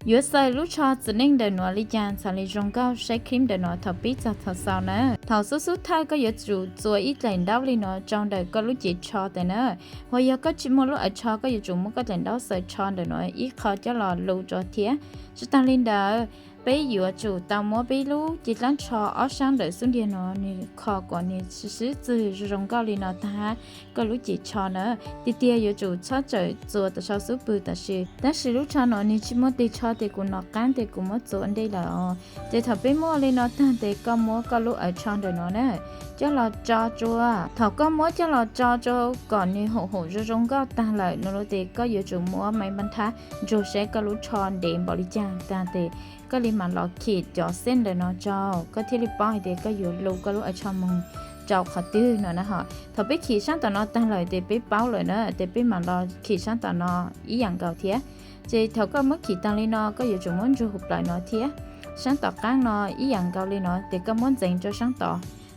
ยูใส่ลูกชอจะเน่งเดินหนัวลิจานสาลิจงเก้าใช้ครีมเดินหนัวทอปิจัดทอสาวนะทอสุดท้ายก็ยูจูตัวอีแหลนดาวลินอจองเดินก็ลูกจีชอแต่เนอะพอยาก็ชิมลูกชอก็ยูจูมุก็แหลนดาวใส่ชอนเดินหนัวอีเขาจะรอลูจอเทียสตาลินเดอร์ไปอยู่จู่ตามมัวไปลูจิตลันชออ้อช่างเดินสุดเดียนอนี่คอก่อนนี่ซื้อจือจงเก้าลินอตาก็ลูกจีชอเนอะติเตียอยู่จู่ชอเจอตัวแต่ชอสุปืแต่สิแต่สิลูกชอนอนี่ชิมติชอติกุนอกันติกุมโจอันได้ละอ๋อจะถ้าไปมัวลินอตั้งแต่ก็มัวก็ลูกชอนเดินอเนอะจะรอจอจัวถ้าก็มัวจะรอจอจัวก่อนนี่โหจงเก้าตาเลยนรติก็อยู่จู่มัวไม่บรรทัดโจเซก็ลูกชอนเดมบริจาคตาเตก็ลิมันรอขีดจ่อเส้นเดินเนาะเจ้าก็ที่ริป้ายเด็กก็อยู่ลูกก็ลูกชอมงเจ้าขัดตื้อเนาะนะฮะถ้าไปขี่ช่างตอนนอตั้งเลยเด็กไปเป้าเลยเนาะเด็กไปมันรอขี่ช่างตอนนออีอย่างเก่าเทียเจถ้าก็เมื่อขี่ตังลีนอก็อยู่จุ่มมันจูหุบไหลเนาะเทียช่างต่อก้างนออีอย่างเก่าเลยเนาะเด็กก็ม้วนเจงเจ้าช่างต่อ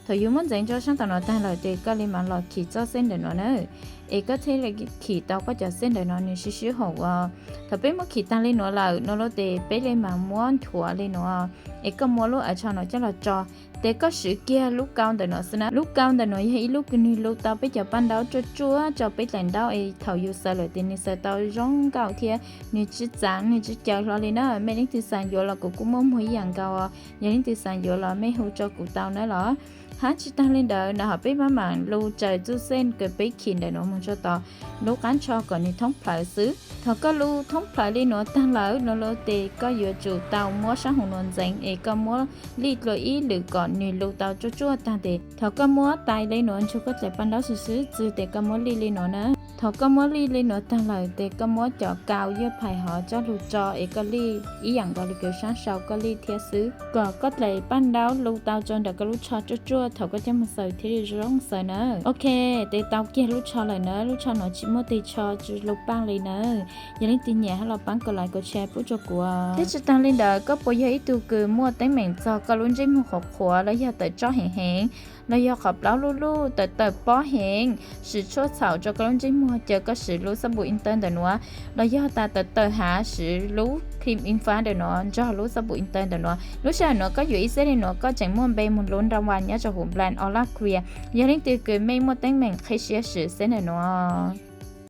ถ้าอยู่ม้วนเจงเจ้าช่างตอนนอตั้งเลยเด็กก็ลิมันรอขี่เจ้าเส้นเดินเนาะเนอะเอก็เทเลยขี่เตาก็จะเส้นเดินเนาะนี่ชิวๆหัวถ้าไปเมื่อขี่ตังลีนอเราเนาะเด็กไปเลยมาม้วนถั่วเลยเนาะเอก็มัวลูกชอนเนาะจะรอจอแต่ก็สื่อเกียลูกเก่าแต่เนาะสินะลูกเก่าแต่เนาะให้ลูกนี่ลูกเตาไปจับปันดาวจั่วจะไปแหลนดาวไอ้เถาอยู่ใส่เลยแต่นี่ใส่เตาร้องเก่าเทียนี่จิจางนี่จิเจ้าเราเลยนะไม่ได้ที่สั่งอยู่เราก็กุ้มหัวอย่างเก่าอ่ะยังที่สั่งอยู่เราไม่หูจะกูเตานะหรอหาจิตตังเล่นเดินนะฮะไปมาหมั่งลูใจจูเส้นเกิดไปขินเดินเนาะมันจะต่อลูกการชอก่อนนี่ท้องผลายซื้อเขาก็ลูท้องผลายเลยเนาะตั้งแล้วเนาะโลเตก็อยู่จู่เตามัวช่างหุ่นนวลเจงเอก็มัวลีดเลยอีหรือก่อนนี่ลูเตาจั่วตาเตเขาก็มัวตายเลยเนาะชุก็จะปันดาวซื้อจื้อเตก็มัวลีเลยเนาะนะเขาก็มัวลีเลยเนาะตั้งแล้วเตก็มัวจ่อกาวเยื่อไผ่หอเจ้าลูจอเอก็ลีอีอย่างก็ลีเกี่ยวช่างเสาก็ลีเทียซื้อก็เลยปันดาวลูเตาจนเด็กก็ลูชอจั่วเขาก็จะมาใส่ที่ร้องใส่เนอะโอเคเตเตาเกี่ยลูกชอเลยเนอะลูกชอหน่อยชิมติชอจุลูกปังเลยเนอะอย่าลืมตีแหน่ให้เราปังกดไลค์กดแชร์ผู้จกัวที่จะตั้งเล่นเด้อก็ปอยให้ตูคือมั่วเต้งเหม่งจอก็ลุ้นจิ้มหัวขวาแล้วอย่าเตะจ้อแห้งแล้วอย่าขับเล้าลู่ๆเตะป้อแห้งสื่อชั่วเฉาจอก็ลุ้นจิ้มมัวเจอก็สื่อรู้สบู่อินเตอร์เดี๋ยวนัวแล้วอย่าเตะหาสื่อรู้ครีมอินฟ้าเดี๋ยวนัวจอรู้สบู่อินเตอร์เดี๋ยวนัวรู้ชายนัวก็อยู่อีเซนนัวก็จังม่วนเบมุนล้นรางวัลเนี่ยจะหุ่มแบรนด์ออร่าเคลียร์อย่าลืมตีคือไม่มั่วเต้งเหม่งใครเชียร์สื่อเส้นเดี๋ยวนัว